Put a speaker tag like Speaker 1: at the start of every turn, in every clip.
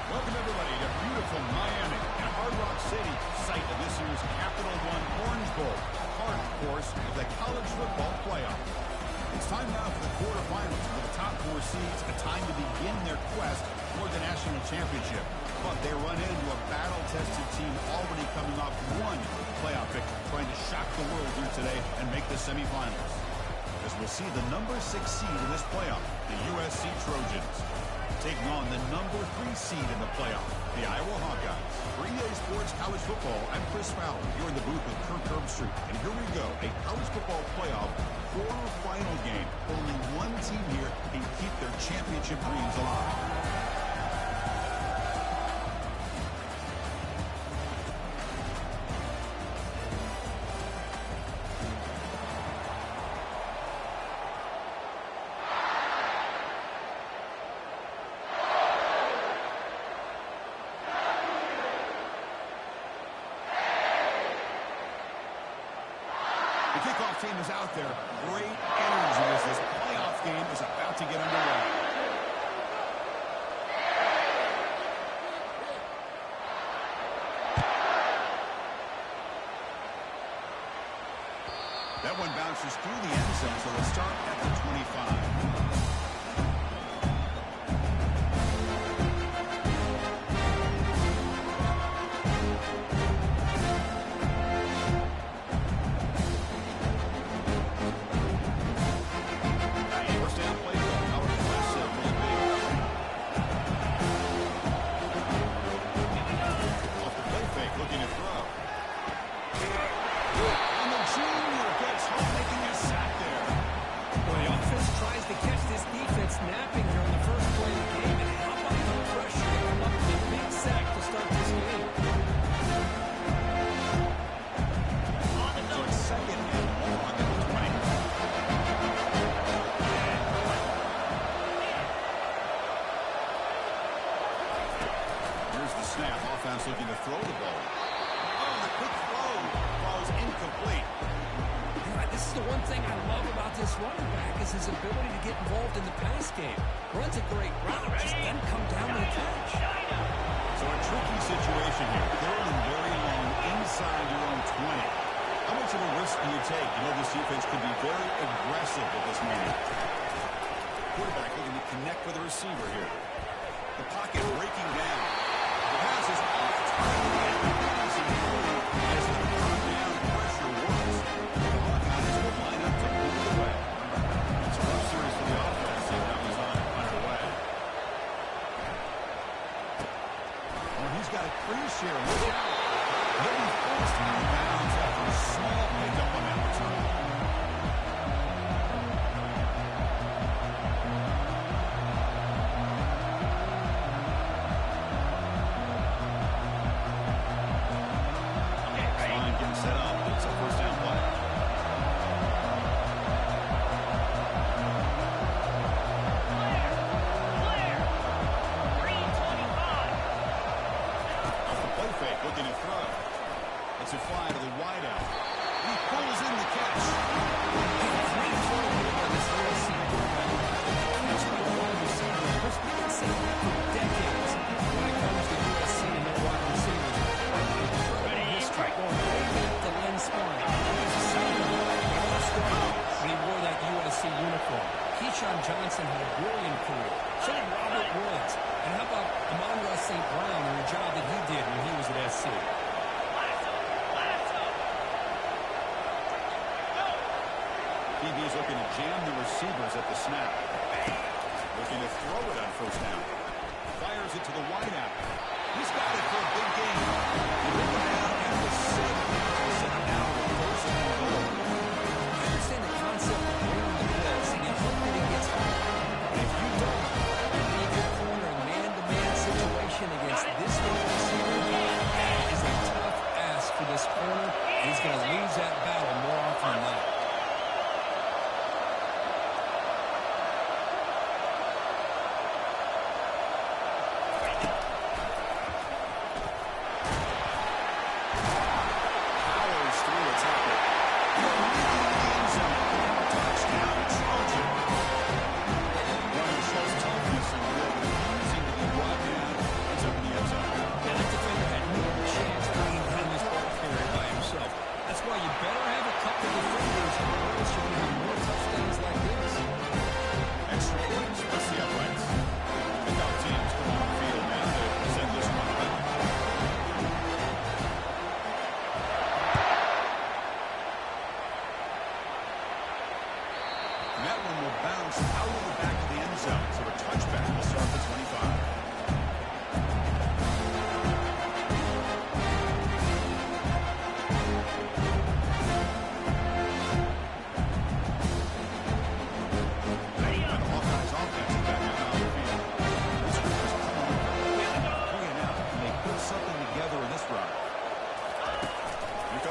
Speaker 1: Welcome, everybody, to beautiful Miami and Hard Rock City, site of this year's Capital One Orange Bowl, part, of course, of the college football playoff. It's time now for the quarterfinals, with the top four seeds a time to begin their quest toward the national championship. But they run into a battle-tested team already coming off one playoff victory, trying to shock the world here today and make the semifinals. As we'll see the number 6 seed in this playoff, the USC Trojans, taking on the number 3 seed in the playoff, the Iowa Hawkeyes. For EA Sports College Football, I'm Chris Fowler, here in the booth with Kirk Herbstreit. And here we go, a college football playoff quarterfinal game. Only one team here can keep their championship dreams alive. The kickoff team is out there. Great energy as this playoff game is about to get underway. That one bounces through the end zone, so they'll start at the 25. Looking to throw the ball. Oh, the quick throw falls incomplete.
Speaker 2: This is the one thing I love about this running back is his ability to get involved in the pass game. Runs a great route, just doesn't come down with a catch.
Speaker 1: So a tricky situation here. Third and very long inside your own 20. How much of a risk do you take? You know this defense could be very aggressive at this moment. Quarterback looking to connect with a receiver here. The pocket breaking down. The pass is off target and passing through as the third down pressure works. The Hawkeyes will line up to move it away. It's a rough series for the offense, and that was underway. Well, he's got a clear share. Look out. He'll be forced out of bounds after a small pickup on that return. Set up. It's a first down play.
Speaker 3: Clear. Green 25.
Speaker 1: Off the play fake, looking to throw. It's a fly to the wideout. He pulls in the catch.
Speaker 2: Great throw on this USC quarterback. Catch by the wide receiver. Of course, we can say that for decades when it comes to USC and their wide receivers. History going way back to Len Spine. He was a senior when he wore that USC uniform. Keyshawn Johnson had a brilliant career. So did Robert Woods. And how about Amon-Ra St. Brown and the job that he did when he was at SC?
Speaker 1: DB's looking to jam the receivers at the snap. Looking to throw it on first down. Fires it to the wideout. He's got it for a big game. He took him down at the 7. Set him down with first and goal.
Speaker 2: I understand the concept of bringing the blitz, and you hope that he gets home. But if you don't, you leave your corner in man-to-man situation against this wide receiver. That is a tough ask for this corner, and he's going to lose that battle more often than not.
Speaker 1: Touchdown, Trojan.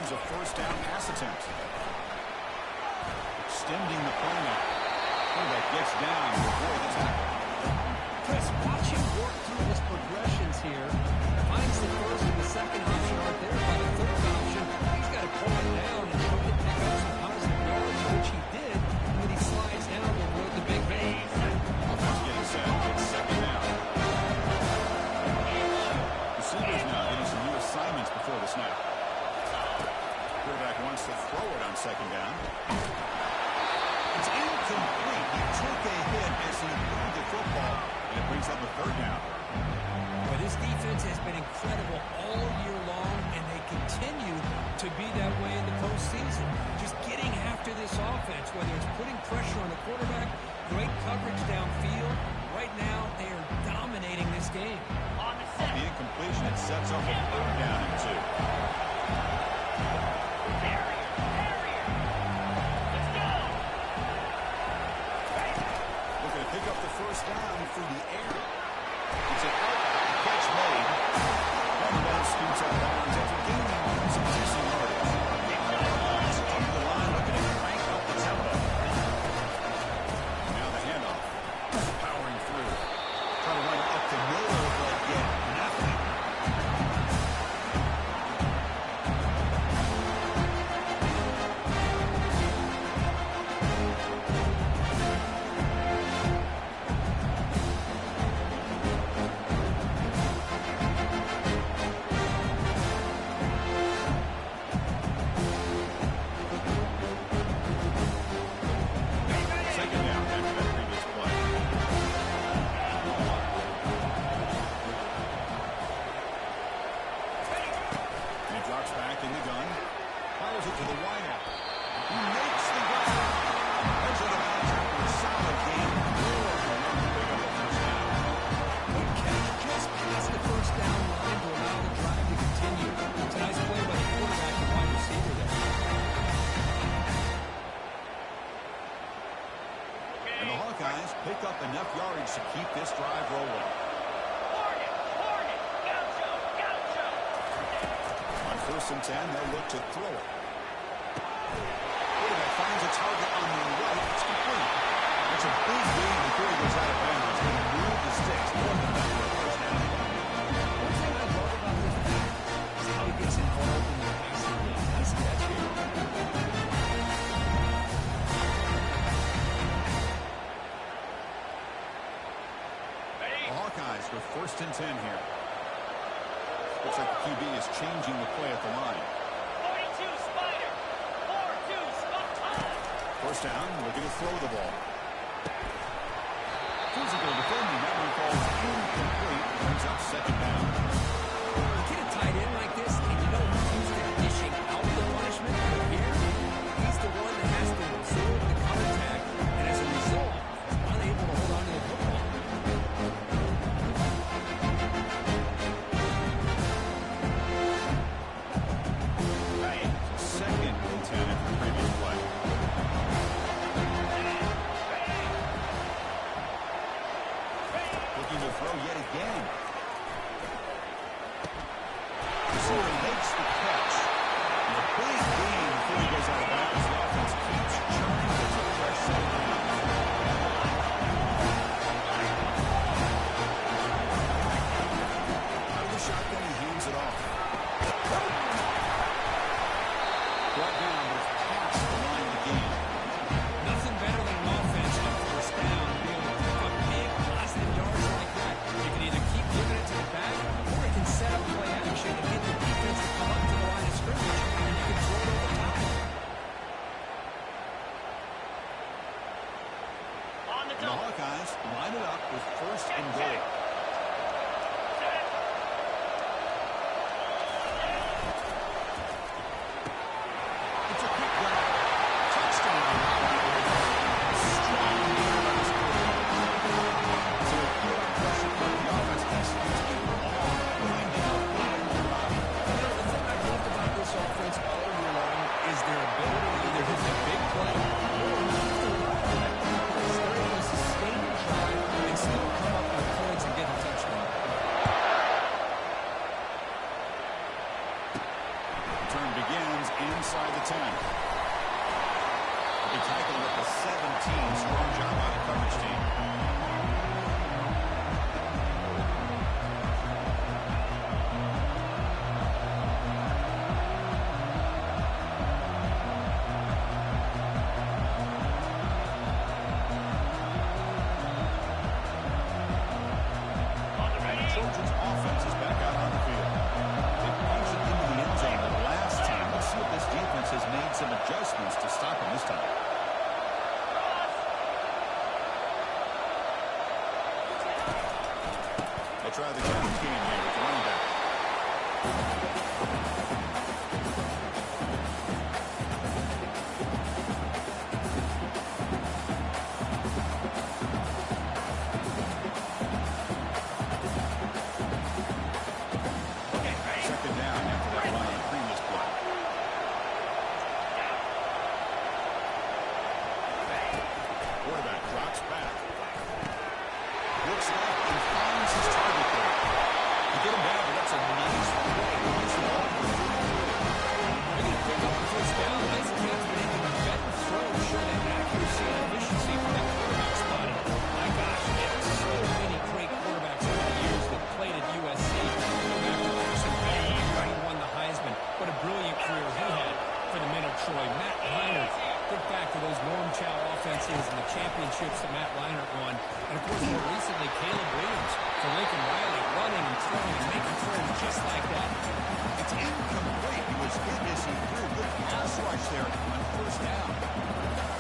Speaker 1: becomes a first down pass attempt. Extending the play now. Quarterback gets down to avoid the tackle.
Speaker 2: Chris, watch him work through his progressions here. Finds the first and the second option aren't there. By the third option, he's got to pull it down and try to pick up some positive yards, which he did. And then he slides down and wrote the big hit.
Speaker 1: Offense getting set. It's second down. Receivers now getting some new assignments before the snap. Quarterback wants to throw it on second down. It's incomplete. He took a hit as he moved the football, and it brings up a third down.
Speaker 2: Well, this defense has been incredible all year long, and they continue to be that way in the postseason. Just getting after this offense, whether it's putting pressure on the quarterback, great coverage downfield. Right now, they are dominating this game.
Speaker 3: On the set.
Speaker 1: The incompletion, it sets up a third down and 2.
Speaker 3: Carrier. Let's go.
Speaker 1: Looking to pick up the first down through the air. It's an out catch made. And the ball scoots out of bounds after gaining some decent yardage. It's up the line, looking to crank up the tempo. Now the handoff. Powering through. Trying to run up the middle, but yet nothing. Second down after that previous play. And he drops back in the gun. Fires it to the wideout. He makes the grab. Heads out of bounds after a solid game. Pick up the first down.
Speaker 2: Good catch just past the first down line to allow the drive to continue. It's a nice play by the quarterback and wide receiver there.
Speaker 1: And the Hawkeyes pick up enough yardage to keep this drive rolling.
Speaker 3: Warning. Gaucho.
Speaker 1: On first and 10, they'll look to throw it. Quarterback finds a target on the right. It's complete. It's a big gain before he goes out of bounds. He's going to move the sticks more than that for a first down.
Speaker 2: One thing I love about this back is how he gets involved in the passing game. Nice catch here.
Speaker 1: The Hawkeyes for first and 10 here. Looks like the QB is changing the play at the line.
Speaker 3: 42 Spider. 4-2 Spot time.
Speaker 1: First down, looking to throw the ball. Physical defending. That one falls incomplete. Brings up second down.
Speaker 2: You get a tight end like this, and you know he's used to dishing out the punishment. But here, he's the one that has to absorb the contact, and as a result, he's unable to hold on to the football.
Speaker 1: Second and 10 after the previous play. Looking to throw yet again. Receiver makes the catch. And a big gain before he goes out of bounds. The offense keeps churning. It's a fresh set of downs. Out of the shotgun, he hands it off. Brought down, but it's past the line of the game.
Speaker 2: Nothing better than an offense on first down to be able to pick up big, positive yards like that. You can either keep giving it to the back, or it can set up play action and get the defense to come up to the line of scrimmage, and you can throw
Speaker 1: inside the 10. He tackled at the 17. Strong job by the coverage team. Trojans offense is back out on the field. They punched it into the end zone the last time. Let's see if this defense has made some adjustments to stop him this time. They try the ground game here with the running back.
Speaker 2: Championships that Matt Leinart won. And, of course, more recently, Caleb Williams for Lincoln Riley, running and throwing and making throws just like that.
Speaker 1: It's incomplete. He was hit as he threw. Good pass rush there on first down.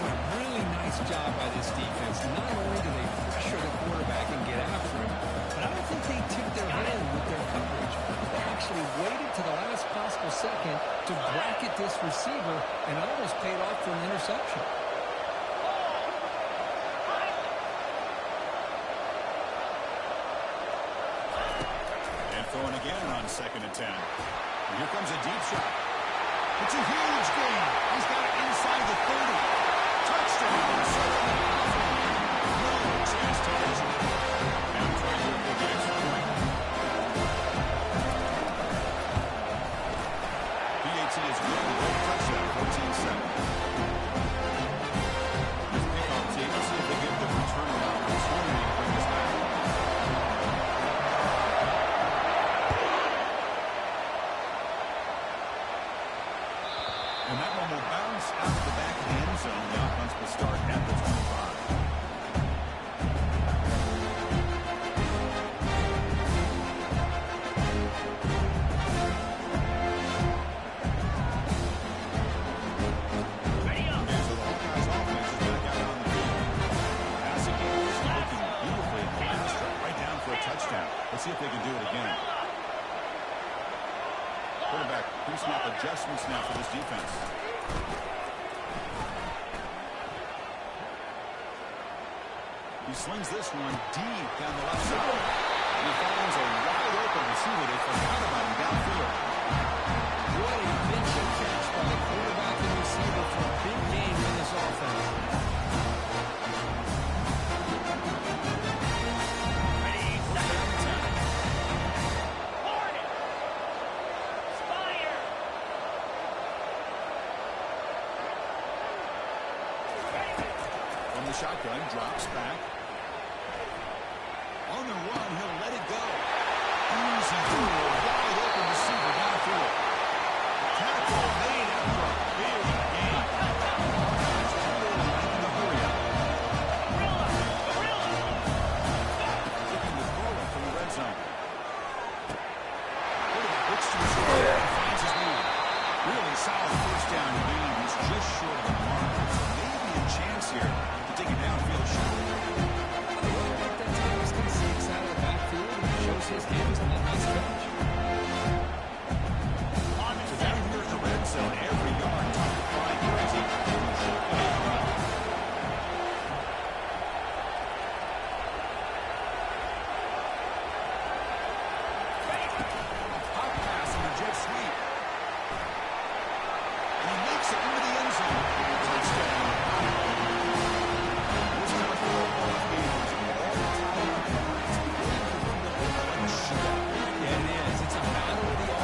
Speaker 2: But a really nice job by this defense. Not only do they pressure the quarterback and get after him, but I don't think they tipped their hand with their coverage. They actually waited to the last possible second to bracket this receiver and almost paid off for an interception.
Speaker 1: Going again on 2nd and 10. And here comes a deep shot. It's a huge gain. He's got it inside the 30. Touchdown. No chance to catch it. Now trying to get the extra point. PAT is good. Touchdown. 14-7. This kickoff team, let's see if they get the return of opportunity to bring this back. And that one will bounce out of the back of the end zone. The offense will start at the 25.
Speaker 3: Ready up.
Speaker 1: And so the Hawkeyes offense is back out on the field. Passing game is looking beautifully in the last drive. Right down for a touchdown. Let's see if they can do it again. Quarterback pre-snap adjustments now for this defense. He slings this one deep down the left side. And he finds a wide open receiver. They forgot about him downfield.
Speaker 2: What a vintage catch by the quarterback and receiver for a big game in this offense.
Speaker 3: Ready, set. Hornet. Spire.
Speaker 1: From the shotgun, drops back. On the run, he'll let it go. Easy through, a wide open receiver downfield. Tackle made after a big gain. Hawkeyes totally making the hurry up. Looking to throw it from the red zone. Quarterback looks to his right and finds his lead. Really solid first down gain. He's just short of the mark. So maybe a chance here to take it downfield short.
Speaker 2: That time he's going to sneak out of the backfield and shows his hands on that nice catch.
Speaker 1: So down here in the red zone, every yard top of 5 crazy. Pop pass and the jet sweep. And he makes it into the end zone. Touchdown. This time for the ball game is all tied up. It's beginning to feel like a shootout.
Speaker 2: Yeah, it is. It's a battle of the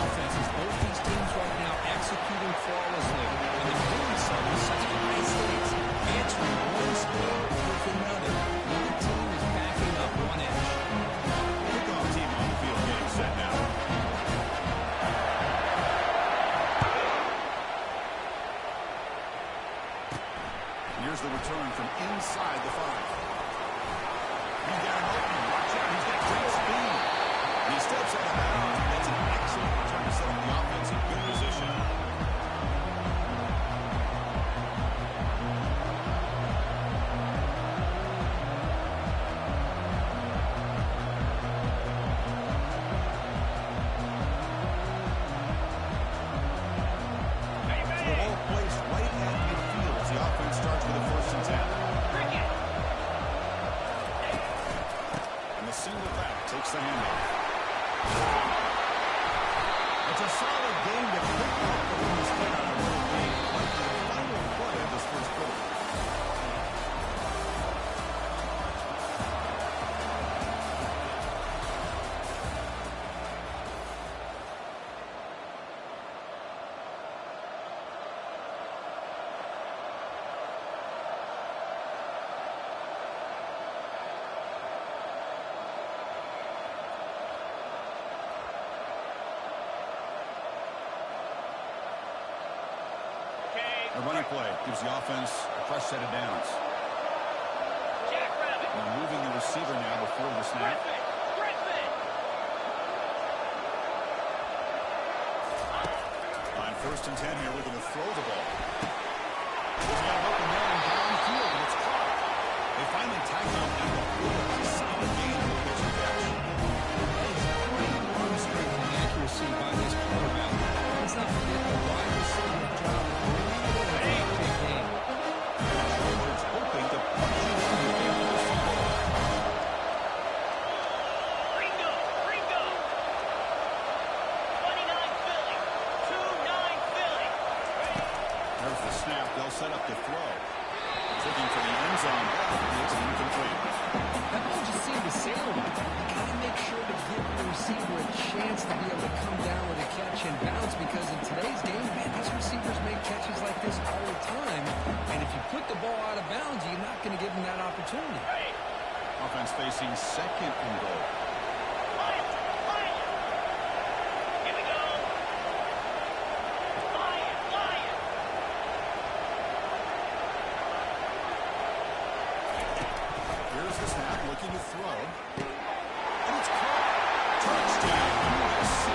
Speaker 1: Here's the return from inside the 5. He's got an opening. Watch out. He's got great speed. He steps out of bounds. That's an excellent return to set up the offense in good position. A running play gives the offense a fresh set of downs. They're moving the receiver now before the snap. On 1st and 10 here, we're going to throw the ball. He's got an open man downfield, and it's caught. They finally tackle him at the 4. It's a solid gain on the pitch and catch.
Speaker 2: It's great arm strength and accuracy by this quarterback. Let's not forget the wide receiver job.
Speaker 1: Set up the throw. Looking for the end zone. It's incomplete.
Speaker 2: That ball just seemed to sail him. You got to make sure to give the receiver a chance to be able to come down with a catch and bounce, because in today's game, man, these receivers make catches like this all the time. And if you put the ball out of bounds, you're not going to give them that opportunity.
Speaker 1: Offense facing 2nd and goal. Looking to throw. And it's caught. Touchdown, USC.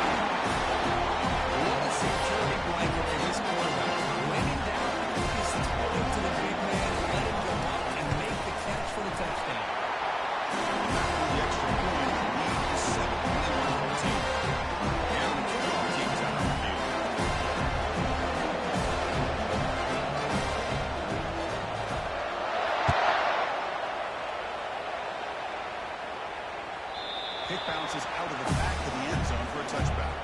Speaker 2: What a security blanket for this quarterback. When in doubt, just throw it to the big man, let him go up and make the catch for the touchdown.
Speaker 1: The extra point, the lead is 7-14. And the kickoff team's out on the field. Kick bounces out of the back of the end zone for a touchback.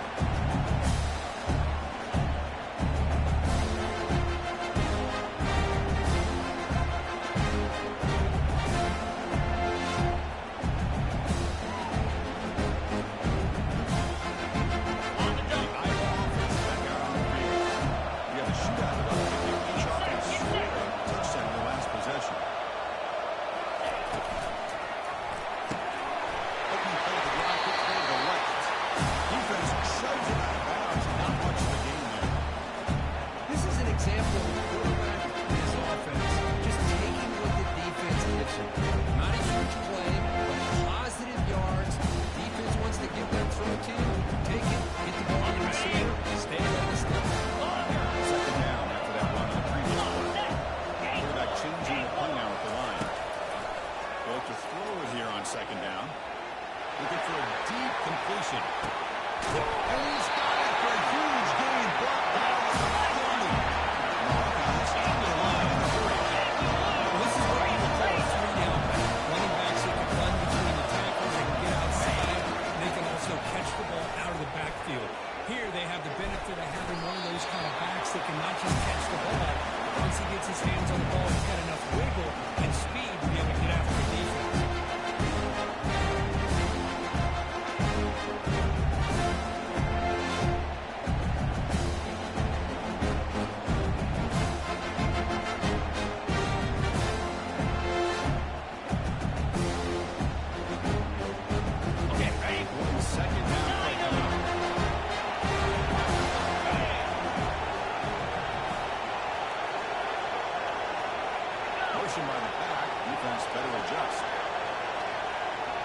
Speaker 1: Motion by the back. Defense better adjust.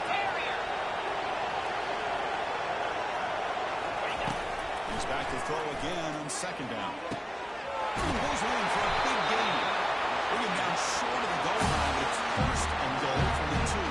Speaker 3: Carrier.
Speaker 1: He's back to throw again on second down. Here's room for a big gain. Bring him down short of the goal line. It's first and goal from the 2.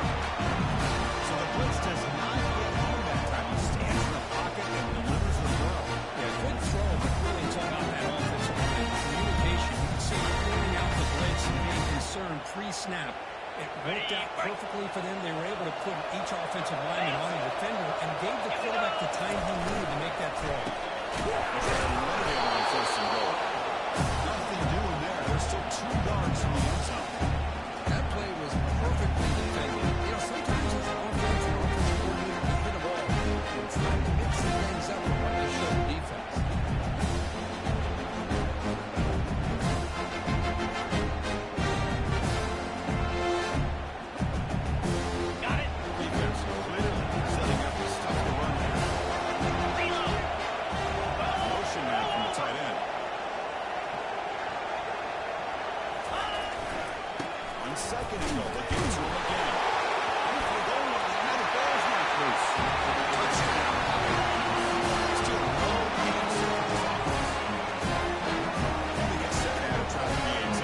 Speaker 1: So the blitz does not get home that time. He stands in the pocket and delivers the throw.
Speaker 2: Yeah, good throw, but really took out that offensive line. Communication, you can see him clearing out the blitz and being concerned pre-snap. It worked out perfectly for them. They were able to put each offensive lineman on a defender and gave the quarterback the time he needed to make that throw.
Speaker 1: Eliminated on first and goal. Nothing doing there. There's still 2 yards from the end zone.
Speaker 2: That play was perfectly defended. You know, sometimes as an offensive coordinator, you hit a ball. You're trying to mix some things up and what you show the defense.
Speaker 3: Got it.
Speaker 1: Defense clearly setting up the stuff to run there.
Speaker 3: Reload.
Speaker 1: Motion now from the tight end. On second and goal, they give it to him again. Here's the goal line, and now the ball's not loose. Touchdown. Still no answer for this offense. And they get set now to try the PAT.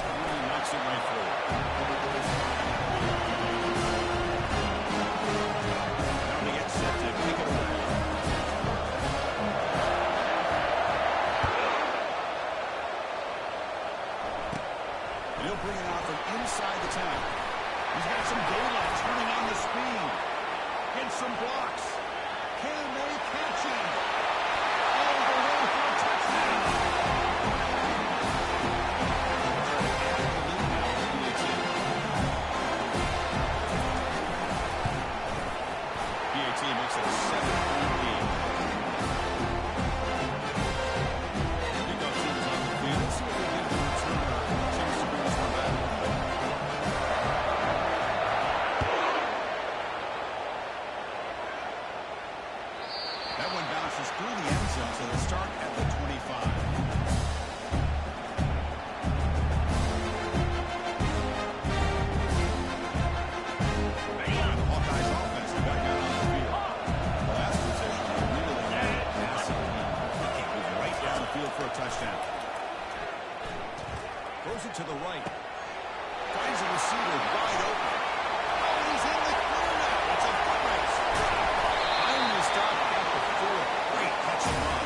Speaker 1: And he knocks it right through. Now they get set to kick it away. And he'll bring it out from inside the 10. He's got some daylight turning on the speed. Gets some blocks. Can they catch him? All the way for a touchdown. PAT makes it a 7-point lead. Nico Tunes on the field. Let's see what they get in return. Chance to bring this one back. That one bounces through the end zone, so they start at the 25. And the Hawkeyes offense is back out on the field. The last position, they really had a passing lead. It was right down the field for a touchdown. Throws it to the right. Finds a receiver wide open. Oh, he's in the corner. It's a foot race. Finally stopped at the 4. Great catch and run.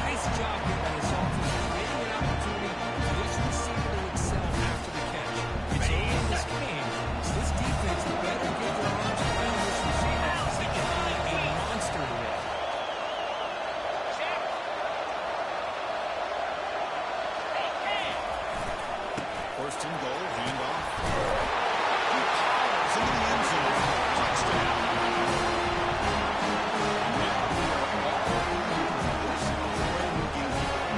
Speaker 2: Nice job here by this offense, creating an opportunity for this receiver to excel after the catch. It's early in this game, so this defense better get their arms around this receiver because they can find a monster today.
Speaker 3: Check.
Speaker 1: First and goal, handoff. He powers into the end zone. Touchdown. Now we are all in a brand new game.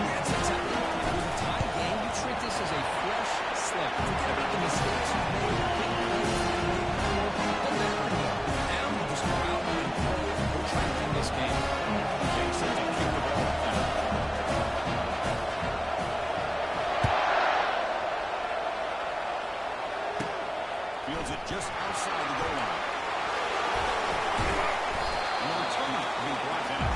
Speaker 2: That's exactly right. With a tie game, you treat this as a fresh slip. Forget about the mistakes you've made, big plays you've made, doesn't matter anymore. Now you just go out and play. We're trying to win this game.
Speaker 1: Getting set to kick the ball off now. Fields it just outside the goal line. And the return will be brought down.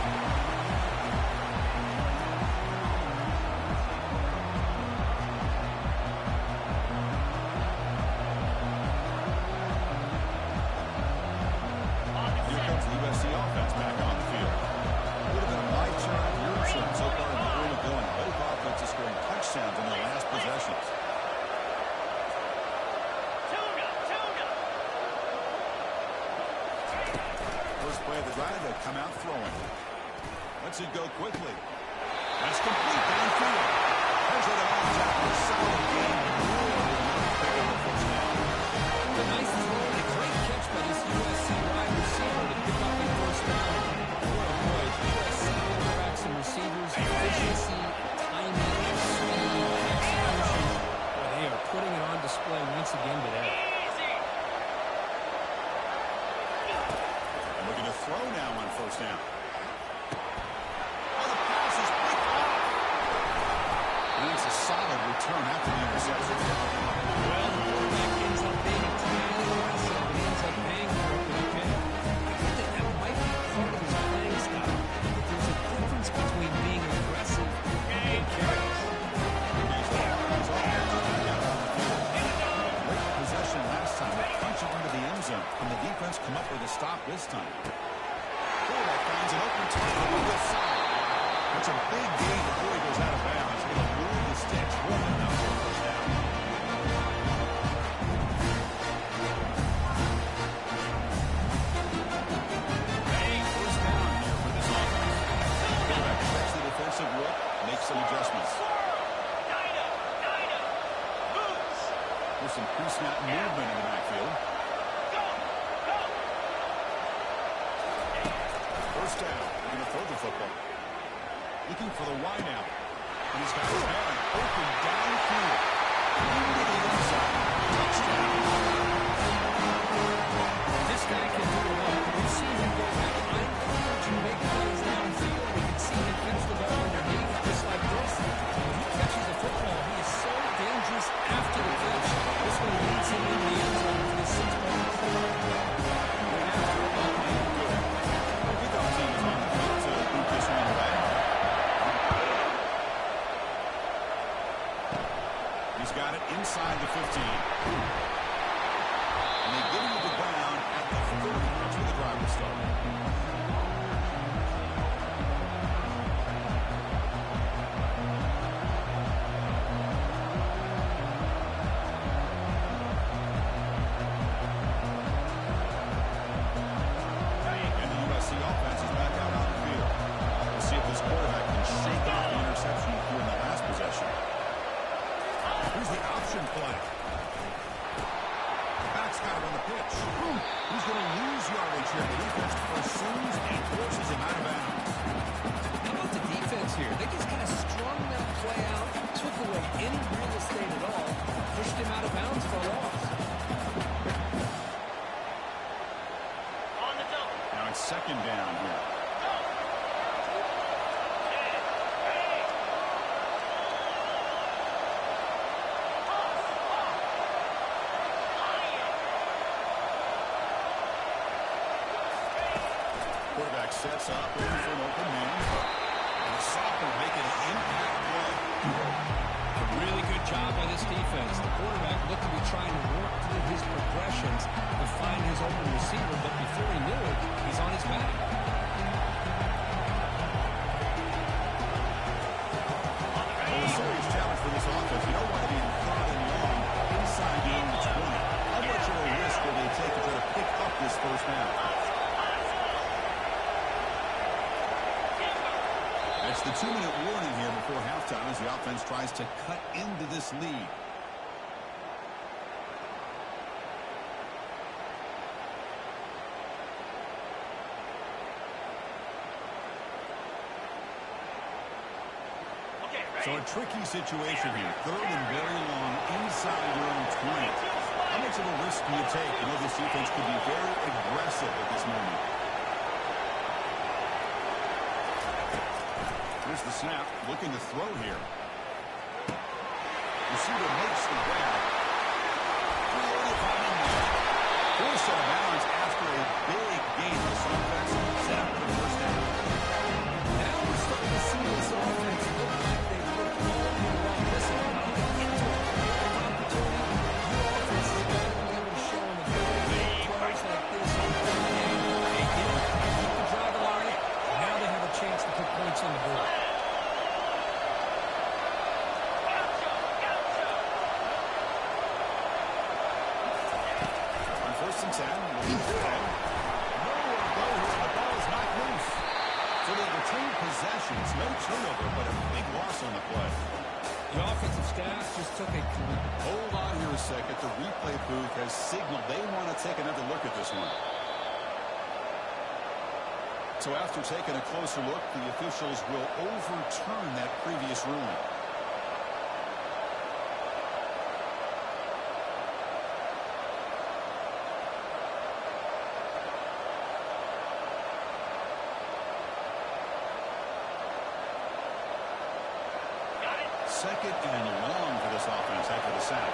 Speaker 1: Here comes the USC offense back on the field. Would have been a pie chart of your chart so far in the early going. Both offenses scoring touchdowns in their last possessions.
Speaker 3: Tuna.
Speaker 1: First play of the drive, they come out throwing. Lets it go quickly. That's complete downfield. There's a long solid game. Pick up the first down.
Speaker 2: A nice throw and a great catch by this USC wide receiver to pick up a first down. Boy, oh boy, USC quarterbacks and receivers, efficiency, timing, speed, execution. Boy, they are putting it on display once again today.
Speaker 3: Easy.
Speaker 1: Looking to throw now on first down. Oh, the pass is picked off. And it's a solid return after the interception.
Speaker 2: Well, the quarterback ends up being too aggressive and ends up paying for it. Okay, I get that might be part of his playing style, but there's a difference between being aggressive and careless.
Speaker 1: Great possession last time. They punch it into the end zone. Can the defense come up with a stop this time? Quarterback finds an open target on the side. That's a big gain before he goes out of bounds. It'll move the sticks more than enough for a first down. Hey, first down here for this offense. Quarterback checks the defensive look, makes some adjustments. There's some pre-snap movement in the backfield. First down. They're going to throw the football. Looking for the wide out. And he's got his man open downfield. Into the inside. Touchdown.
Speaker 2: This guy can do it all. We've seen him go behind coverage and make plays downfield. We can see him catch the ball underneath just like this. When he catches the football, he is so dangerous after the catch. This one leads him in the end zone for the 6 points.
Speaker 1: Kickoff team is on the field to boot this one away. He's got it inside the 15. And they get him to the ground at the 30. That's where the drive will start. And the USC offense is back out on the field. We'll see if this quarterback can shake off the interception he threw in the last possession. Here's the option play. The back's got it on the pitch. He's going to lose yardage here. The defense pursues and forces him out of bounds.
Speaker 2: How about the defense here? They just kind of strung that play out, took away any real estate at all, pushed him out of bounds for a loss.
Speaker 3: On the double.
Speaker 1: Now it's second down here. Quarterback sets up, looking for an open man. And the sophomore making an impact play.
Speaker 2: A really good job by this defense. The quarterback looked to be trying to work through his progressions to find his open receiver, but before he knew it, he's on his back.
Speaker 1: Well, a serious challenge for this offense. You don't want to be third and long inside your own 20. How much of a risk will they take to try to pick up this first down? It's the 2-minute warning here before halftime as the offense tries to cut into this lead. So a tricky situation here. Third and very long inside your own 20. How much of a risk do you take? You know this defense could be very aggressive at this moment. Here's the snap, looking to throw here. Receiver makes the grab. Forced out of bounds after a big gain. This offense set up for the first down.
Speaker 2: Now we're starting to see this offense look like they look all year long. Listen, when you get to a playoff opportunity, your offense is going to be able to show them ability to plays like this on the game. They get it, they keep the drive alive. Now they have a chance to put points on the board.
Speaker 1: First and 10. Nowhere to go here. The ball is knocked loose. So they retain possession. It's no turnover, but a big loss on the play.
Speaker 2: The offensive staff just took a...
Speaker 1: Hold on here a second. The replay booth has signaled they want to take another look at this one. So after taking a closer look, the officials will overturn that previous ruling. second and long for this offense after the sack.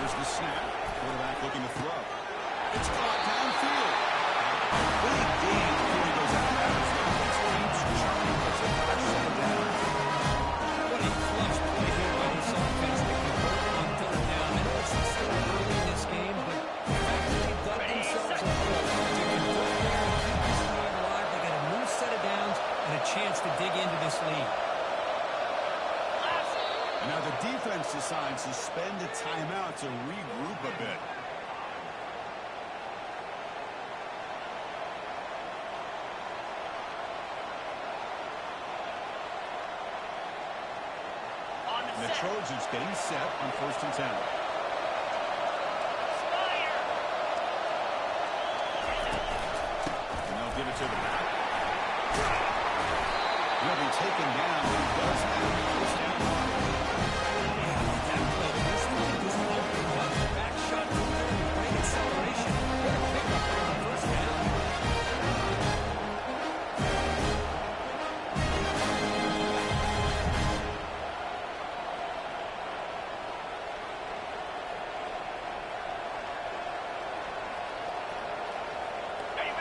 Speaker 1: Here's the snap. Quarterback looking to throw. It's caught downfield. Big gain before he goes out of bounds. The offense keeps churning, but it's about 7 down.
Speaker 2: What a clutch play here by this offense to convert on third down. I know it's still early in this game, but the fact that they've got themselves a hole to convert there and keep this drive alive, they got a new set of downs and a chance to dig into this lead.
Speaker 1: And now the defense decides to spend a timeout to regroup a bit. And the Trojans getting set on 1st and 10. And they'll give it to the back. He'll be taken down. He does have the 1st down on it.
Speaker 2: That play, this one just opened up. Back shot from there and great acceleration. What a pickup on the 1st down.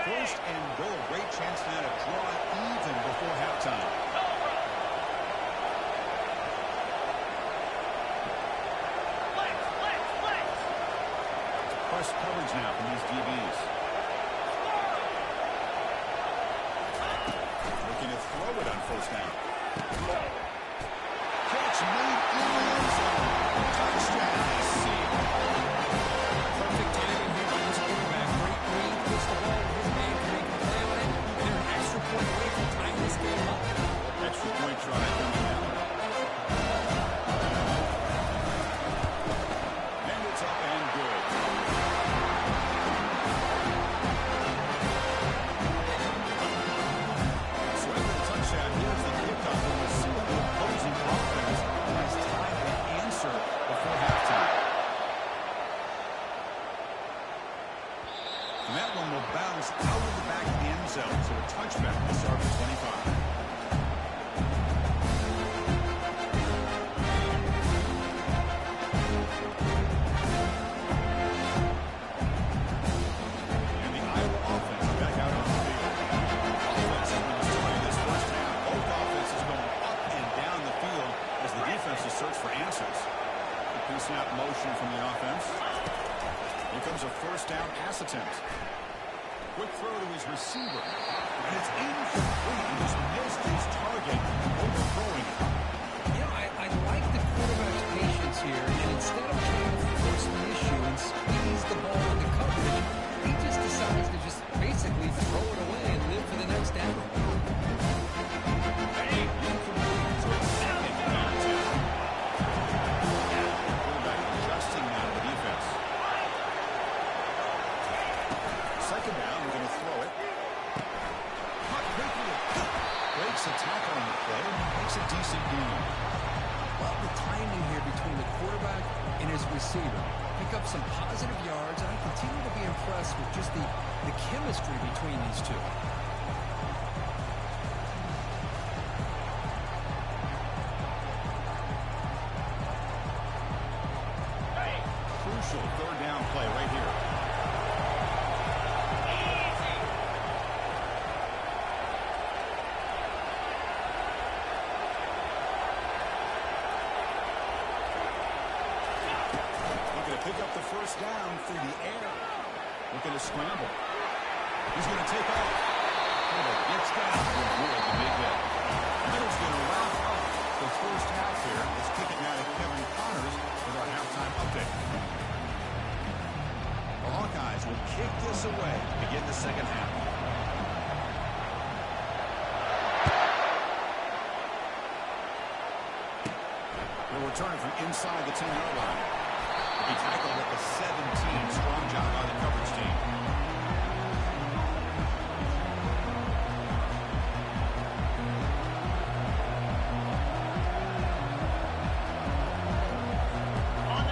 Speaker 1: First and goal. Great chance now to draw it even before halftime. Press coverage now from these DBs. Looking to throw it on 1st down. Catch made in the end zone. Touchdown, SC.
Speaker 2: Perfect timing here by this quarterback. Great read, puts the ball in his man to make a play on it. They're an extra point away from tying this game up.
Speaker 1: Extra point try coming down. And it's up and good. So after the touchdown, here's the kickoff. And we'll see what the opposing offense has time to answer before halftime. And that one will bounce out of the back of the end zone. So a touchback to start at 25. And the Iowa offense back out on the field. Offensively, was starting this 1st half. Both offenses going up and down the field as the defenses search for answers. The pre-snap motion from the offense. Here comes a 1st down pass attempt. Quick throw to his receiver. And it's incomplete. He just missed his target, overthrowing it.
Speaker 2: You know, I like the quarterback's patience here, and instead of trying to force the issue and squeeze the ball into coverage, he just decides to just basically throw it away and live for the next down.
Speaker 1: Incomplete to a 2nd down attempt. Quarterback adjusting now to the defense. 2nd down, we're going to throw it. Caught quickly. Breaks a tackle on the play. Makes a decent gain.
Speaker 2: Love the timing here between the quarterback and his receiver. Pick up some positive yards, and I continue to be impressed with just the chemistry between these two.
Speaker 1: Crucial 3rd down play right here. Pick up the 1st down through the air. Looking to scramble. He's going to take off. Gets down to avoid the big hit. return it from inside the 10-yard line. He tackled at the 17. Strong job by the coverage team.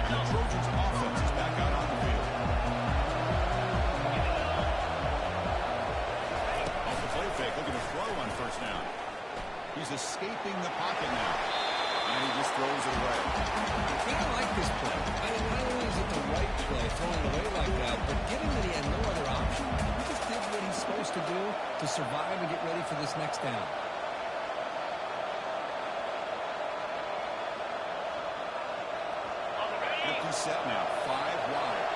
Speaker 1: And the Trojans offense is back out on the field. Off the play fake, looking to throw on first down. He's escaping the pocket now. And he just throws it away.
Speaker 2: I think I like this play. I mean, not only is it the right play, throwing it away like that, but given that he had no other option, he just did what he's supposed to do to survive and get ready for this next down.
Speaker 1: Empty set now, 5 wide.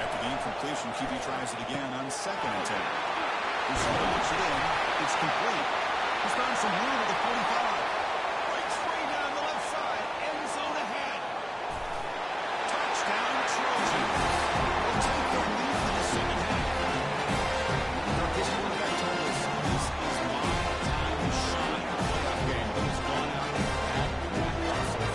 Speaker 1: After the incompletion, QB tries it again on 2nd and 10. He's launched it in. It's complete. He's found some room at the 45. Breaks free down the left side. End zone ahead. Touchdown, Trojans. They'll take the lead in the second half. This quarterback told us this is my time to shine. A playoff game that has gone out that awesome.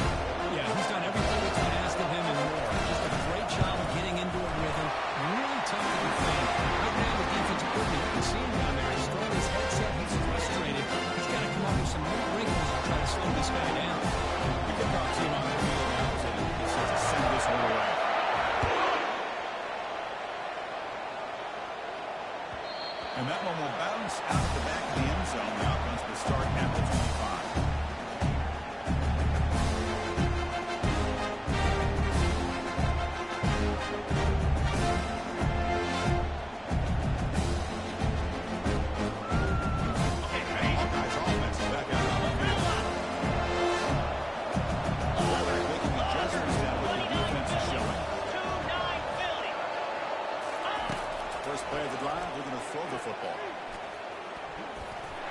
Speaker 2: Yeah, he's done everything that's been asked of him and more. Just a great job of getting into a rhythm. Really tough to defend. Right now, the defensive coordinator, you can see him down there. He's throwing his headset. He's frustrated. He's got to come up with some new wrinkles and try to slow this guy down.
Speaker 1: The kickoff team on the field now is set to send this one away. And that one will bounce out of the back of the end zone. The offense will start at the 25. Hawkeyes offense is back out on the field. Quarterback making adjustments down what the defense is showing.
Speaker 3: 2-9 Philly.
Speaker 1: First play of the drive, they're going to throw the football.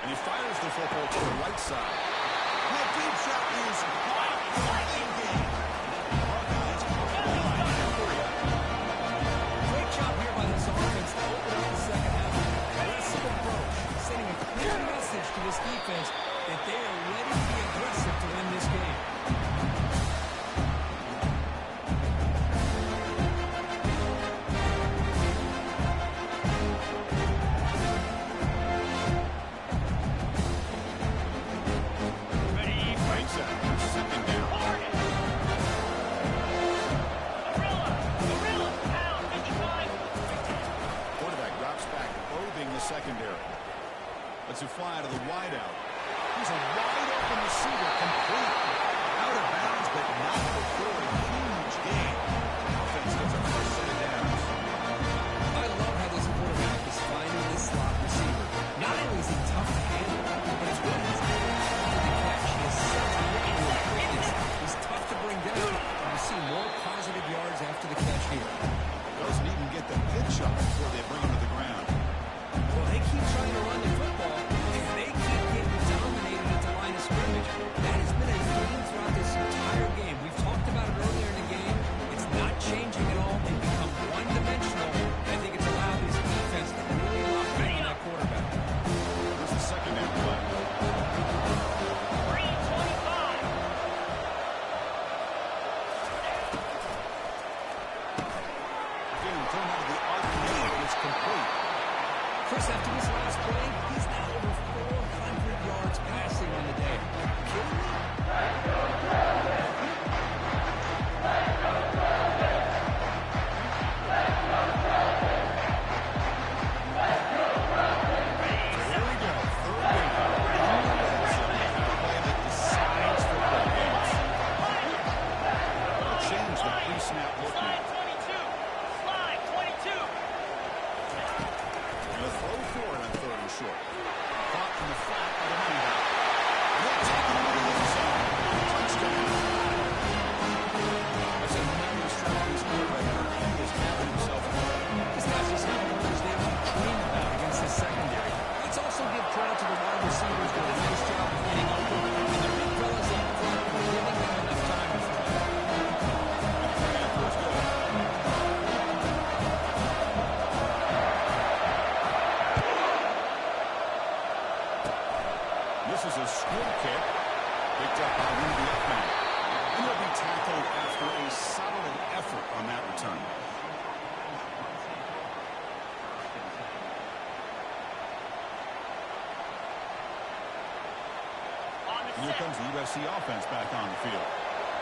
Speaker 1: And he fires the football to the right side. And that deep shot is caught for a big game. Hawkeyes off the line at 3.
Speaker 2: Great job here by this offense to open up the second half. Aggressive approach, sending a clear message to this defense that they are ready to be aggressive to win this game.
Speaker 3: Ready,
Speaker 1: Breaks out. Second down.
Speaker 3: Morgan. Gorilla, pound, 55.
Speaker 1: Quarterback drops back, probing the secondary. Lets it fly to the wideout. He's a wide open receiver, complete. Out of bounds, but not before a huge gain. Offense gets a first set of downs.
Speaker 2: I love how this quarterback is finding this slot receiver. Not only is he tough to handle, but it's what he's able to catch. He has such great quickness. He's tough to bring down. And you see more positive yards after the catch here.
Speaker 1: Doesn't even get the pitch up before they bring him to the ground.
Speaker 2: Well, they keep trying to run the football, and they keep getting dominated at the line of scrimmage. That has been a theme throughout this entire game. We've talked about it earlier in the game. It's not changing at all. They've become one-dimensional, and I think it's allowed this defense to really lock in on that quarterback.
Speaker 1: Here's the second down play.
Speaker 3: 3-25.
Speaker 1: Again, thrown out of the arc. It's complete. here comes the USC offense back on the field.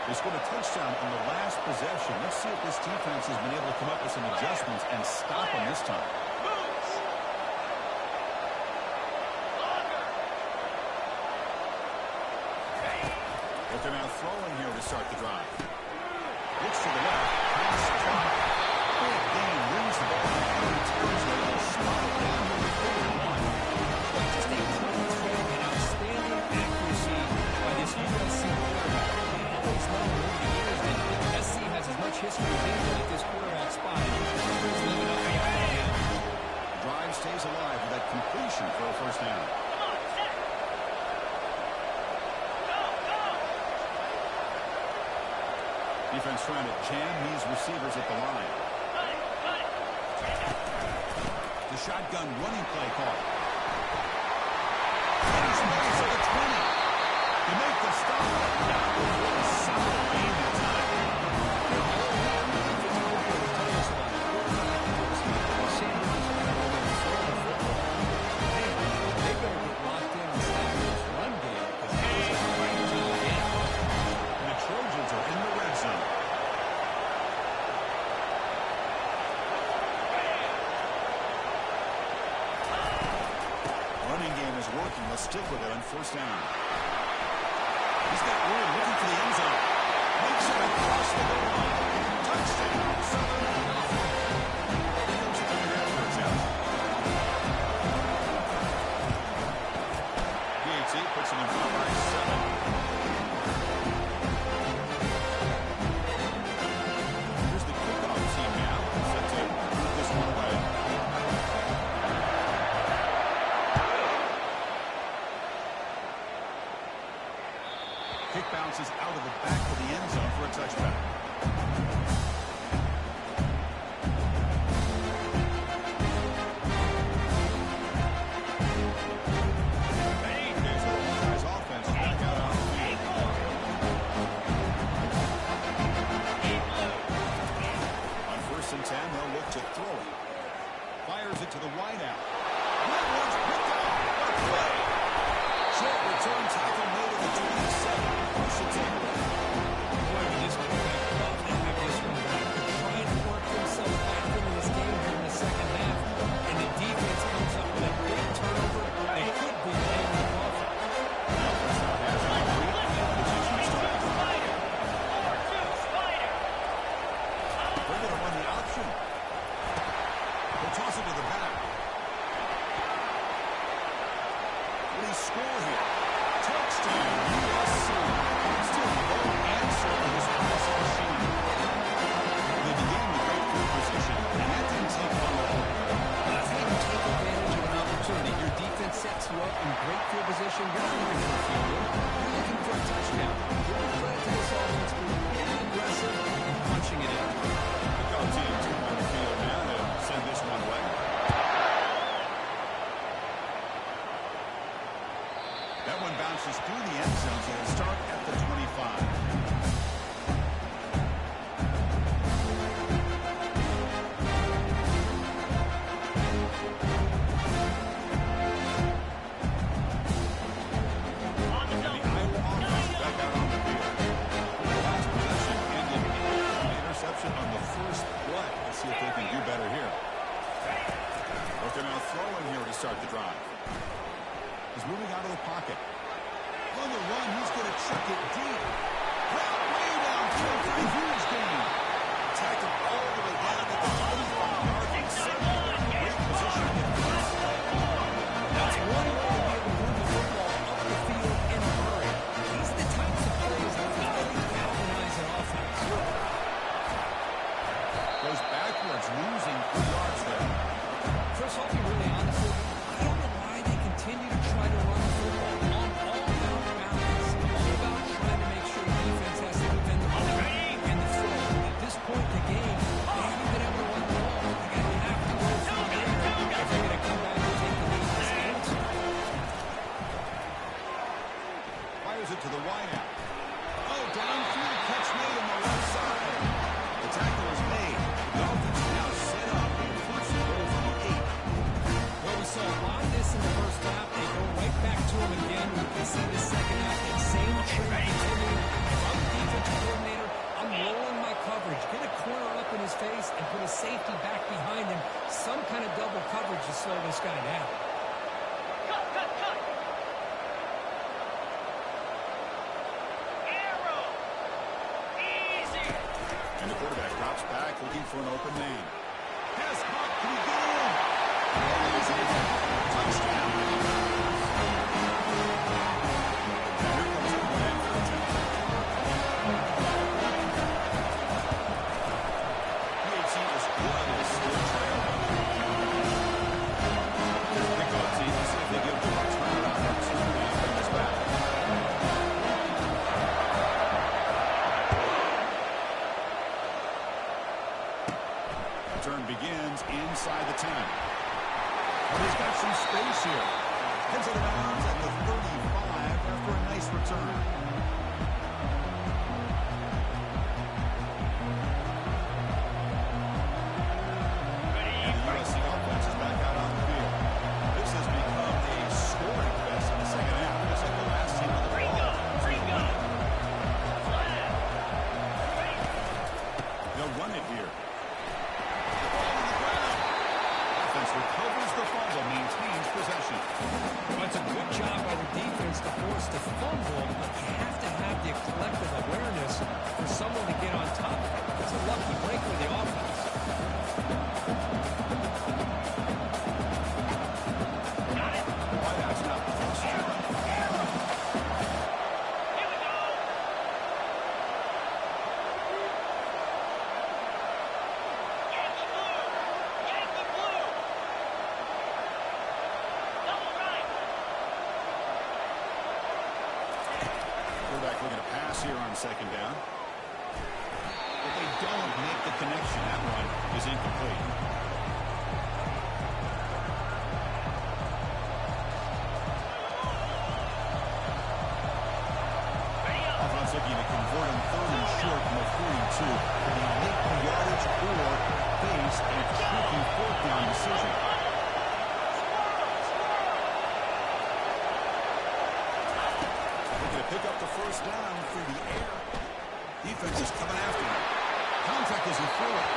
Speaker 1: They scored a touchdown on the last possession. Let's see if this defense has been able to come up with some adjustments and stop them this time. But they're now throwing here to start the drive. Looks to the left. Pass caught. Big gain. Wins the ball in the territory. Slide down to the 41.
Speaker 2: Just a clean throw and outstanding accuracy by this USC quarterback. We always known over the years that SC has as much history of being at this quarterback spot. He's living up to that right now.
Speaker 1: Drive stays alive with that completion for a first down. Defense trying to jam these receivers at the line. The shotgun running play call. He's moving to the 20. They make the stop. That was really solid game that time.
Speaker 2: They better get locked in and stop this run game because that was a great job again.
Speaker 1: And the Trojans are in the red zone. Running game is working. Let's stick with it on first down. He's got room looking for the end zone. Makes it across the goal line. Touchdown, Southern. Here comes the third effort attempt. PAT puts him in front by 7. Here's the kickoff team now. Set to move this one away. Kick bounces out of the back of the end zone for a touchback. There's the Hawkeyes offense back out on the field. On 1st and 10, they'll look to throw it. Fires it to the wideout. Woodward's picked off. What a play. Short return tackle made at the 27. Push it in.
Speaker 2: Boy, would this quarterback love to have this one back. They're trying to work themselves back into this game here in the second half, and the defense comes up with a big turnover. They could be laying the coffin.
Speaker 1: They're going to run the option. They'll toss it to the back. What do you score here? Touchdown, USC. Still no answer on this passing machine. They began with great field position, and that didn't take long at all.
Speaker 2: That's how you take advantage of an opportunity. Your defense sets you up in great field position. You're not looking for a field goal. You're looking for a touchdown. Give credit to this offense for being aggressive and punching it in.
Speaker 1: Kickoff teams come on the field now to send this one away. That one bounces through the end zone, so it'll start at the 25. And the Iowa offense back out on the field. The last possession ended in an interception on the first play. Let's see if they can do better here. But they're now throwing here to start the drive. He's moving out of the pocket. On the run, he's going to chuck it deep. Way downfield for a huge gain. Tackle all the way down at the 25-yard line. Great position to get this.
Speaker 2: That's one way to be able to move the football up the field in a hurry. These are the types of plays that really galvanize an offense.
Speaker 1: Goes backwards, losing 3 yards there.
Speaker 2: Chris, I'll be really honest with you. I don't know why they continue to try to run the football. I'm all about balance. I'm all about trying to make sure the defense has to defend the ball and the throw. At this point in the game, they haven't been able to run the ball. They're going to have to go from there if they're going to come back and take the lead in this game.
Speaker 1: Fires it to the wideout. Oh, downfield catch made on the left side. The tackle is made. The Dolphins now set up a first and goal from the 8.
Speaker 2: Well, we saw his face and put his safety back behind him. Some kind of double coverage to slow this guy down.
Speaker 3: Cut, cut, cut. Arrow. Easy.
Speaker 1: And the quarterback drops back looking for an open man. Has caught. Can he get in? He's in. Touchdown. And here comes the plan for the jump. PHC is good as still trailing. There's pickup team to see if they give them a turnaround opportunity to bring this back. Turn begins inside the 10. But he's got some space here. Heads out of bounds at the 35 after a nice return. And the USC offense is back out on the field. This has become a scoring fest in the second half. Just like the last team on the ball.
Speaker 3: Ringo. Flag.
Speaker 1: They'll run it here. Recovers the fumble, maintains possession.
Speaker 2: Well, it's a good job by the defense to force the fumble, but you have to have the collective awareness for someone to get on top. It's a lucky break for the offense.
Speaker 3: Got it.
Speaker 1: Wideout's not close.
Speaker 3: Here we go. Yankee blue. Yankee blue. Double right.
Speaker 1: Quarterback looking to pass here on second down. But they don't make the connection. That one is incomplete.
Speaker 3: Ready up.
Speaker 1: Offense looking to convert on third and short from the 42. Can they make the yardage or face a tricky fourth down decision? Looking to pick up the first down through the air. Defense is coming after him. Contact isn't through it.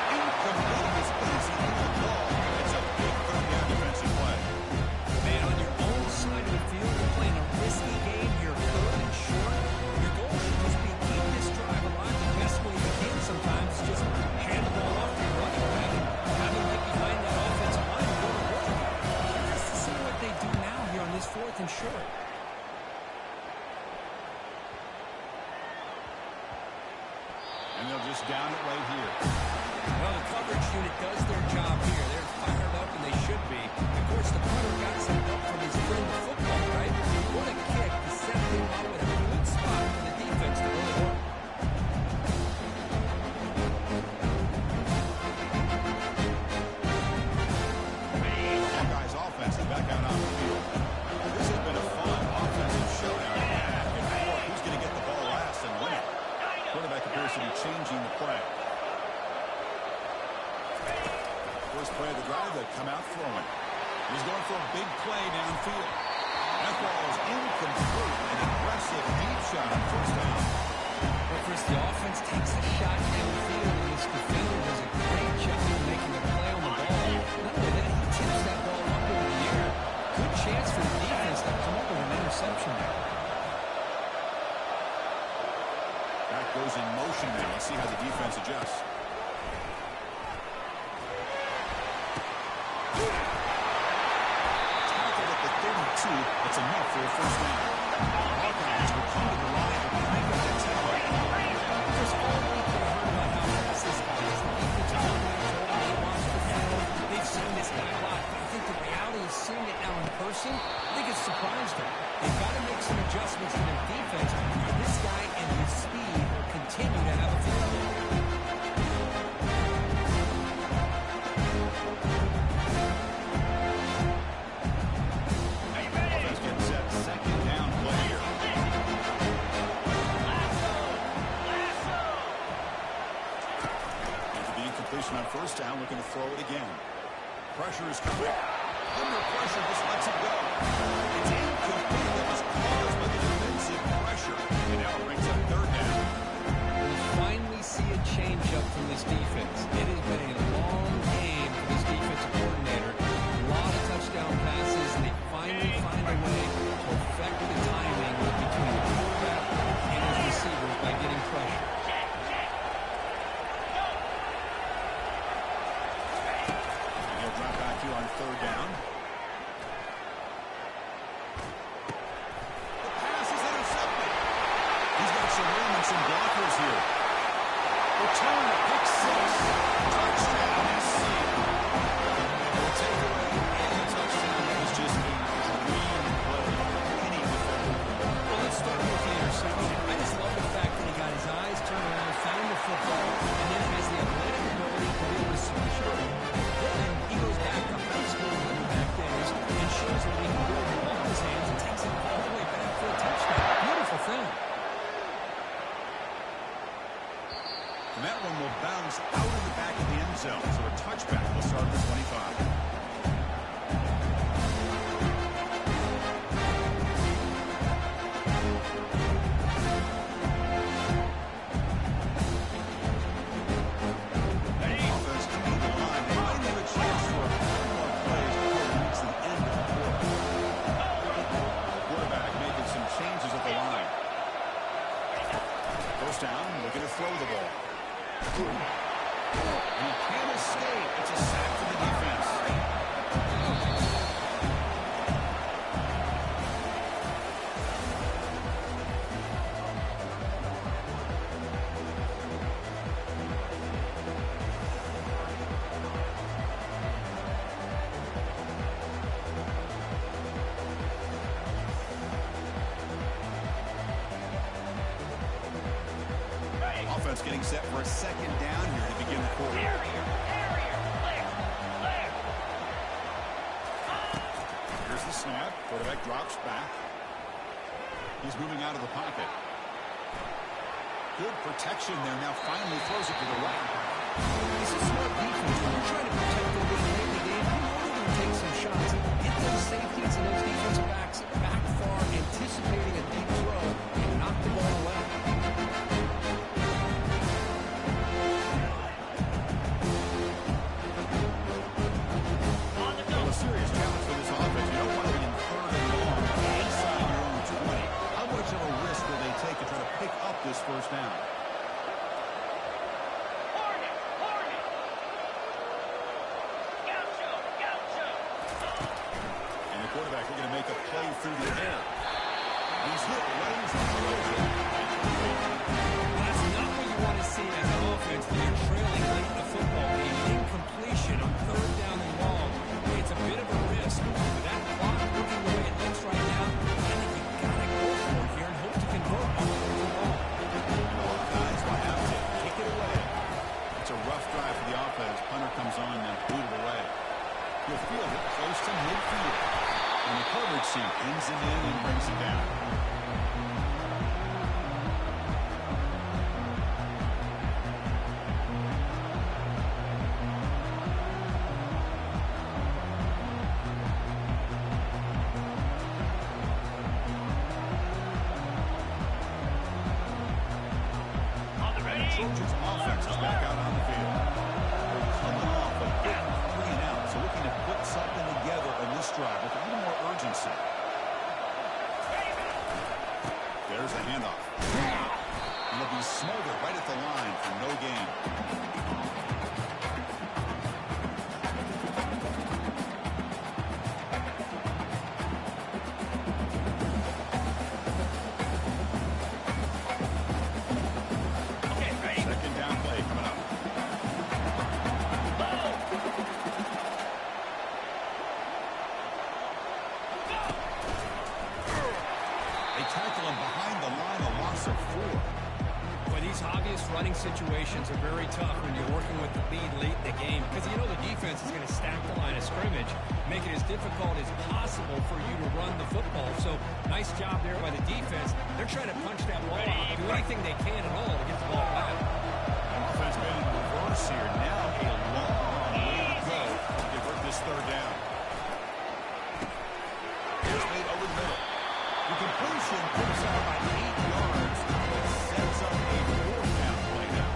Speaker 1: Incomplete is easy to the ball. It's a big third down defensive play.
Speaker 2: Man, on your own side of the field, you're playing a risky game here, third and short. Your goal should just be keep this drive alive the best way you can sometimes. Just hand the ball off to your running back and have him get behind that offensive line and go to work. Curious to see what they do now here on this fourth and short.
Speaker 1: And they'll just down it right here.
Speaker 2: Well, the coverage unit does their job here. They're fired up, and they should be. Of course, the punter got set up from his friend football, right? What a kick to set him up in a good spot for the defense to go to work.
Speaker 1: Hawkeyes offense is back out on the field. This has been a fun offensive showdown. Back and forth. Who's going to get the ball last and win it? Quarterback appears to be changing the play. First play of the drive, they come out throwing. He's going for a big play downfield. That ball is incomplete. An aggressive deep shot on first down.
Speaker 2: But Chris, the offense takes a shot downfield, and this defender does a great job of making a play on the ball. Not only that, he tips that ball up over the air. Good chance for the defense to come up with an interception there.
Speaker 1: That goes in motion now. Let's see how the defense adjusts. Tackled at the 32. That's enough for a first down. Hawkeyes will come to the line and crank up the tempo.
Speaker 2: There's all week they heard about how fast this guy is. The defense is on that shoulder. They watch the film. They've seen this guy a lot. But I think the reality is seeing it now in person, I think it's surprised them. They've got to make some adjustments to their defense. And this guy and his speed will continue to have a field.
Speaker 1: Offense getting set. Second down play here. After the incompletion on first down, looking to throw it again. Pressure is coming. Under pressure, just lets it go. It's incomplete. That was caused by the defensive pressure. And now it brings up third down.
Speaker 2: We finally see a change-up from this defense.
Speaker 1: third down. The pass is intercepted. He's got some room and some blockers here. Return to pick six. Touchdown, SC. The takeaway and the touchdown was just a dream play. Any defender.
Speaker 2: Well, let's start with the interception. I just love the fact that he got his eyes turned around, found the football, and then has the athletic ability to be able to switch it over. Then he goes back to high school running back days and shows that he can build the ball in his hands and takes it all the way back for a touchdown. Beautiful thing.
Speaker 1: And that one will bounce out of the back of the end zone. So a touchback will start at the 25. Offense coming to the line. They might have a chance for a couple more plays before it reaches the end of the quarter. Quarterback making some changes at the line. First down, looking to throw the ball. And he can't escape. It's a sack for the defense. Offense getting set for a second down here to begin the quarter. Here's the snap. Quarterback drops back. He's moving out of the pocket. Good protection there. Now finally throws it to the right.
Speaker 2: This is smart defense. When you're trying to protect the lead late in the game, you know they're going to take some shots. Get those safeties and those defensive backs back far, anticipating a deep throw, and knock the ball away.
Speaker 1: Well, a serious challenge for this offense. You don't want to be in third and long inside your own 20. How much of a risk will they take to try to pick up this first down? And the quarterback looking to make a play through the air. He's hit right as he throws it.
Speaker 2: That's not what you want to see as an offense when you're trailing late in the football game. Incompletion on third down and long. It's a bit of a risk. With that clock looking the way it looks right now, I think you got to go for it here and hope to convert on the ball.
Speaker 1: Both guys will have to kick it away. It's a rough drive for the offense. Punter comes on and booted away. He'll field it close to midfield. And the coverage seat pins him in and brings it down. Trojans offense is back out on the field. They're coming off a big 3-and-out, so looking to put something together in this drive with a little more urgency. There's the handoff. And it'll be smothered right at the line for no gain. Second down play coming up. They tackle him behind the line, a loss of 4.
Speaker 2: But these obvious running situations are very tough when you're working with the lead late in the game because you know the defense is going to stack the line of scrimmage, make it as difficult as possible for you to run the football. So nice job there by the defense. They're trying to punch that ball out, do anything they can at all to get the ball back.
Speaker 1: Offense been in reverse here. Now a long way to go to convert this third down. Here's made over the middle. The completion puts out by 8 yards, but sets up a 4th down play now.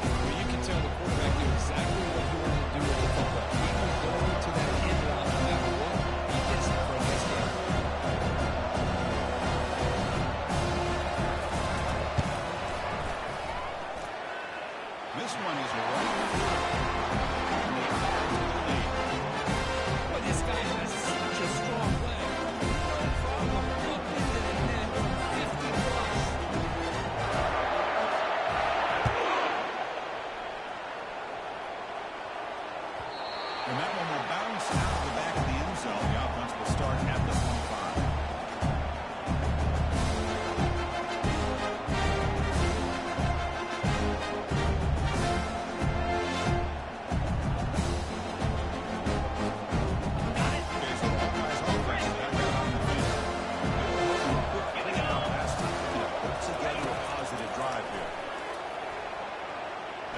Speaker 2: Well, you can tell the quarterback knew exactly what he wanted to do with the football. He was going to that end route no matter what. He gets it for a nice game.
Speaker 1: This one is right And that one will bounce out of the back of the end zone. The offense will start at the 25.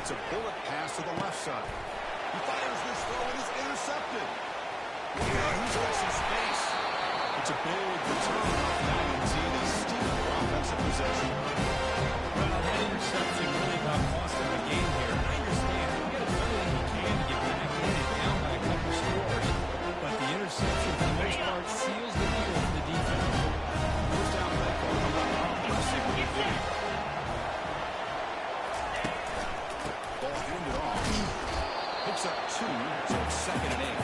Speaker 1: It's a bullet pass to the left side. He fires this throw and is intercepted. Yeah, he's got some space. It's a big return off the INT. They steal the offensive possession.
Speaker 2: Well, that interception really got cost him the game here. I understand. He got to do everything he can to get back in and down by a couple scores. But the interception, for the most part, seals the deal for the defense.
Speaker 1: First down play call coming up. Let's see what he did. Ball handed off. Picks up 2, so it's 2nd and 8.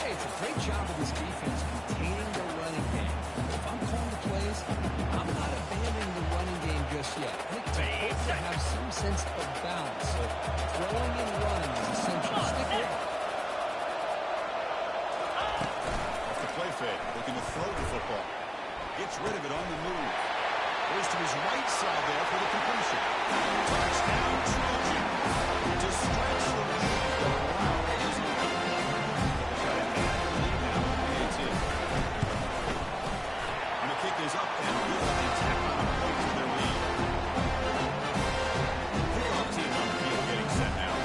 Speaker 2: Hey, it's a great job of this defense containing the running game. If I'm calling the plays, I'm not abandoning the running game just yet. I think it's important to have some sense of balance. So throwing and running is essential. Stick with it.
Speaker 1: Off the play fake, looking to throw the football. Gets rid of it on the move. Goes to his right side there for the completion. Touchdown, Trojan. To stretch the lead, go around. They've got an added lead now with the 18. And the kick is up and good. They tack on a point to their lead. Kickoff team on the field getting set now.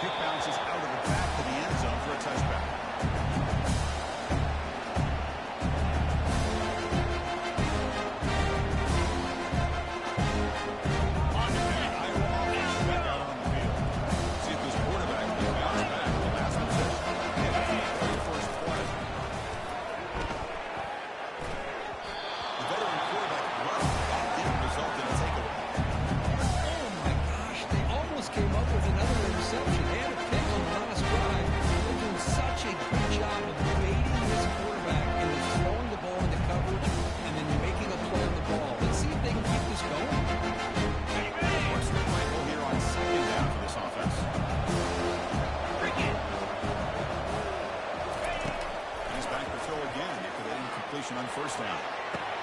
Speaker 1: Kick bounces out of the back to the end zone for a touchback. On first down.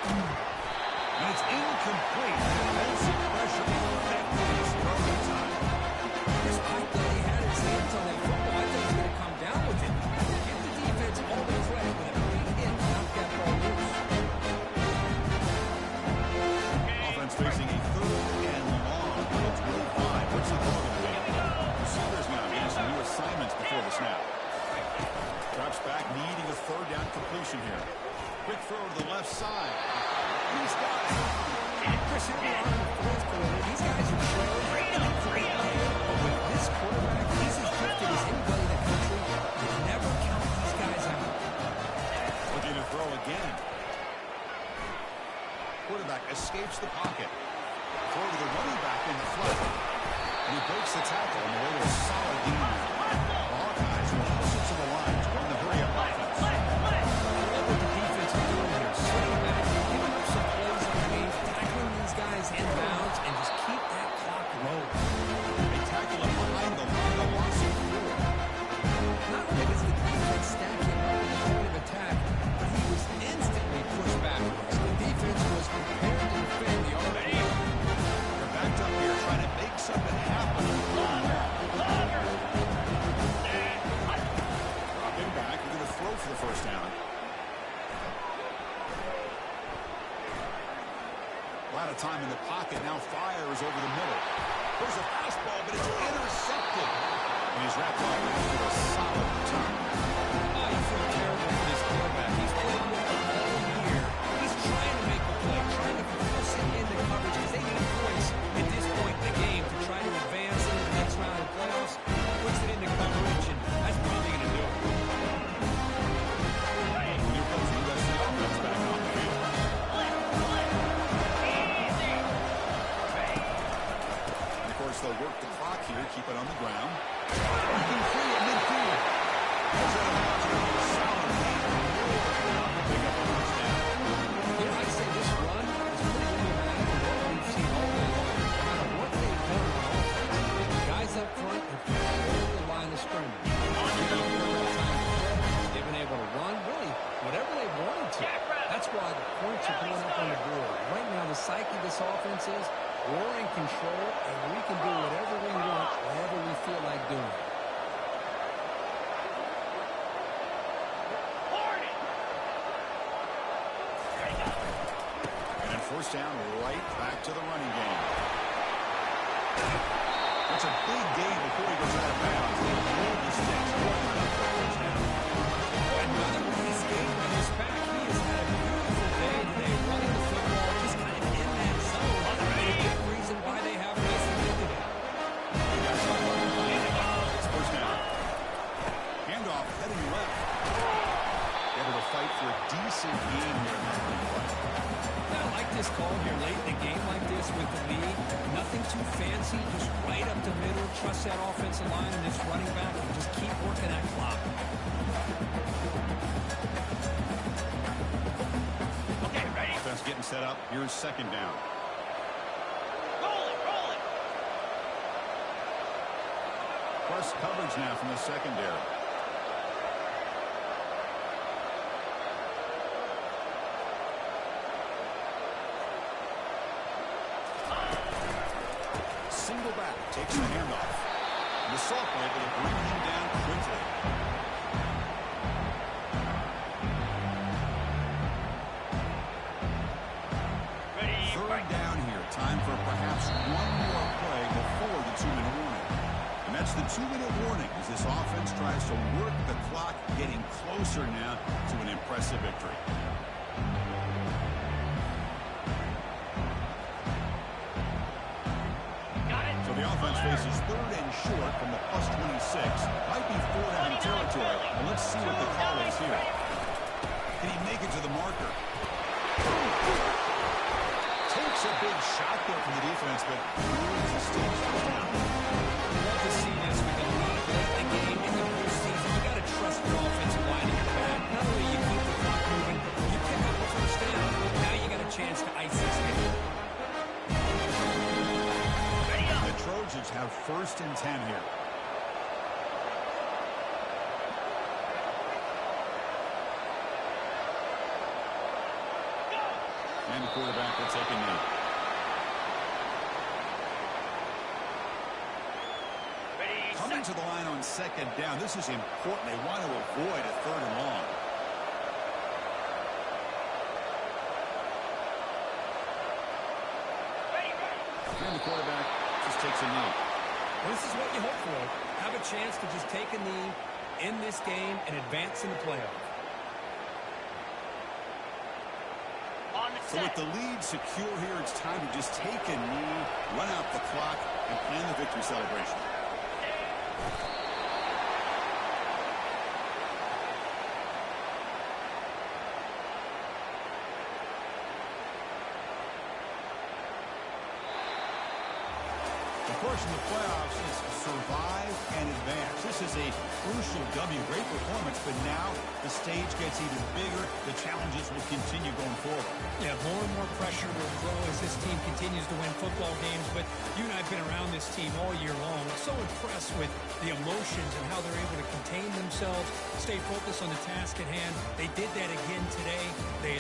Speaker 1: And it's incomplete. Defensive pressure affecting his throwing time.
Speaker 2: Despite that he had his hands on that football, I thought he was going to come down with it. Give the defense all the credit with a big hit to knock that ball loose.
Speaker 1: Offense facing a 3rd and long on the 25. What's the call going to be? Receivers now getting some new assignments before the snap. Drops back, needing a 3rd down completion here. Quick throw to the left side. He's got it.
Speaker 2: Chris, here we are in the 4th quarter. These guys are trailing. But with this quarterback, he's as gifted as anybody in the country. You never count these guys out.
Speaker 1: Looking to throw again. Quarterback escapes the pocket. Throw to the running back in the flat. And he breaks the tackle on the way to a solid gain. The Hawkeyes will push it to the line to run the hurry-up offense.
Speaker 2: Inbounds and just keep that clock rolling.
Speaker 1: They tackle him behind the line, the loss of 4.
Speaker 2: Not only does the defense stack him up in the point of attack, but he was instantly pushed backwards. The defense was prepared to defend the RB.
Speaker 1: They're backed up here trying to make something happen. Dropping back, we're going to throw for the first down. A lot of time in the pocket, now fires over the middle. There's a fastball, but it's intercepted. And he's wrapped up after a solid return.
Speaker 2: Oh, you feel terrible for this quarterback. He's played well all year. He's trying to make a play, trying to force it into coverage because they need points at this point in the game to try to advance into the next round of playoffs. Puts it into coverage, and that's probably going to do it.
Speaker 1: Here comes the USC offense back on the field. They'll work the clock here, keep it on the ground. Free at midfield.
Speaker 2: points are going up on the board. Right now, the psyche of this offense is we're in control, and we can do whatever we want, wherever we feel like doing it.
Speaker 1: And then first down, right back to the running game. That's a big gain before he goes out of bounds. They hold the sticks.
Speaker 2: Another nice game by this back. He has had a beautiful day today, running the football, just kind of in that zone. And a big reason why they have nice today.
Speaker 1: It's first down. Handoff heading left. Able to fight for a decent gain here in that replay.
Speaker 2: I like this call here late in a game like this with the lead. Nothing too fancy, just right up the middle. Trust that offensive line and this running back and just keep working that clock.
Speaker 3: Okay, ready?
Speaker 1: Offense getting set up. Here's second down.
Speaker 3: Roll it, roll it.
Speaker 1: Press coverage now from the secondary. Single back takes the handoff. And the sophomore able to bring him down quickly.
Speaker 3: Ready,
Speaker 1: Third down here. Time for perhaps one more play before the 2-minute warning. And that's the 2-minute warning as this offense tries to work the clock, getting closer now to an impressive victory.
Speaker 3: got it.
Speaker 1: So the offense faces third and short from the plus 26. Might be four down territory. And let's see what the call is here. Can he make it to the marker? Takes a big shot there from the defense, but ruins the stage first down.
Speaker 2: Love to see this with the lead late in the game in the postseason. You got to trust your offensive line to get back. Not only you keep the clock moving, you pick up a first down. Now you got a chance to ice this game.
Speaker 3: Ready up.
Speaker 1: The Trojans have first and 10 here. And the quarterback will take a knee.
Speaker 3: Ready,
Speaker 1: Coming
Speaker 3: set.
Speaker 1: to the line on second down. This is important. They want to avoid a third and long.
Speaker 3: Ready, ready.
Speaker 1: And the quarterback just takes a knee.
Speaker 2: This is what you hope for. Have a chance to just take a knee in this game and advance in the playoff.
Speaker 3: On the
Speaker 1: So with
Speaker 3: set.
Speaker 1: the lead secure here, it's time to just take a knee, run out the clock, and plan the victory celebration. Of course, in the playoffs, it's survive and advance. This is a crucial W. Great performance, but now the stage gets even bigger. The challenges will continue going forward.
Speaker 2: Yeah, more and more pressure will grow as this team continues to win football games. But you and I have been around this team all year long. So impressed with the emotions and how they're able to contain themselves, stay focused on the task at hand. They did that again today. They